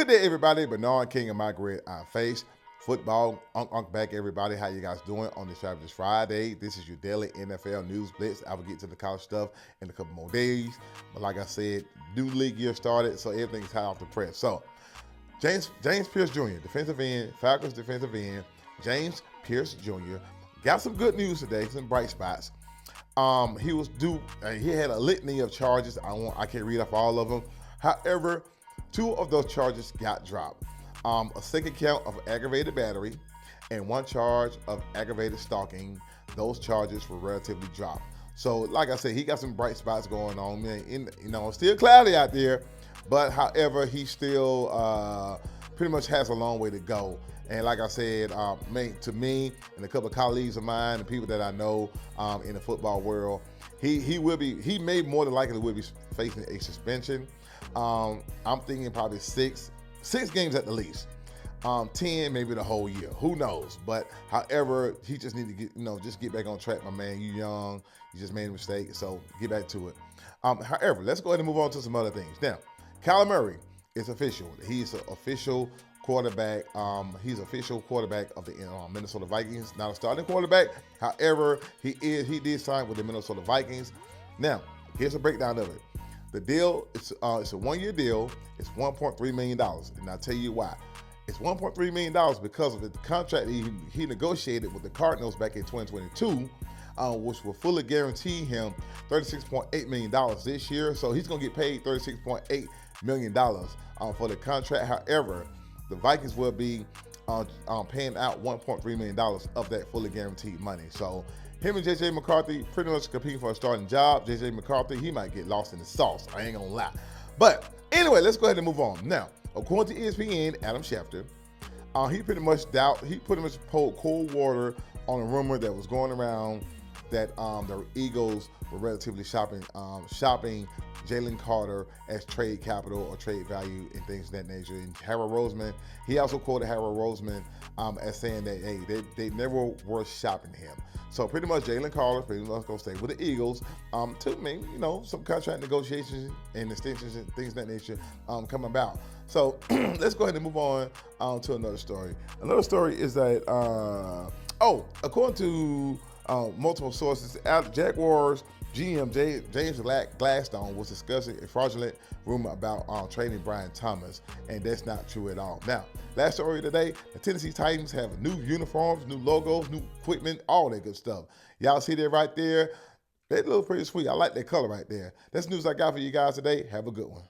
Good day, everybody. Bernard King of My Grid Eye Face. Football, Unk back, everybody. How you guys doing on this Fabulous Friday? This is your daily NFL news blitz. I will get to the college stuff in a couple more days. But like I said, new league year started, so everything's hot off the press. So, James Pierce Jr., defensive end, Falcons defensive end, James Pierce Jr. got some good news today, some bright spots. He was due. He had a litany of charges. I can't read off all of them. However, 2 of those charges got dropped. A second count of aggravated battery and 1 charge of aggravated stalking. Those charges were relatively dropped. So, like I said, he got some bright spots going on. It's still cloudy out there, but however, he still pretty much has a long way to go. And like I said, to me and a couple of colleagues of mine and people that I know in the football world, he may more than likely will be facing a suspension. I'm thinking probably six games at the least. 10 maybe the whole year. Who knows? But however, he just need to get back on track, my man. You young, you just made a mistake, so get back to it. However, let's go ahead and move on to some other things. Now, Kyler Murray is official. He's an official quarterback. He's official quarterback of the Minnesota Vikings. Not a starting quarterback. However, he did sign with the Minnesota Vikings. Now, here's a breakdown of it. The deal, it's a 1-year deal. It's $1.3 million. And I'll tell you why. It's $1.3 million because of the contract he negotiated with the Cardinals back in 2022, which will fully guarantee him $36.8 million this year. So he's going to get paid $36.8 million for the contract. However, the Vikings will be paying out $1.3 million of that fully guaranteed money. So him and J.J. McCarthy pretty much competing for a starting job. J.J. McCarthy, he might get lost in the sauce. I ain't gonna lie. But anyway, let's go ahead and move on. Now, according to ESPN, Adam Schefter, he pretty much poured cold water on a rumor that was going around that the Eagles were relatively shopping Jalen Carter as trade capital or trade value and things of that nature. And Harold Roseman, he also quoted Harold Roseman as saying that, hey, they never were shopping him. So pretty much Jalen Carter pretty much going to stay with the Eagles. To maybe, some contract negotiations and extensions and things of that nature come about. So let's go ahead and move on to another story. Another story is that, according to multiple sources, Jaguars GM James Gladstone was discussing a fraudulent rumor about trading Brian Thomas, and that's not true at all. Now, last story today, the Tennessee Titans have new uniforms, new logos, new equipment, all that good stuff. Y'all see that right there? They look pretty sweet. I like that color right there. That's news I got for you guys today. Have a good one.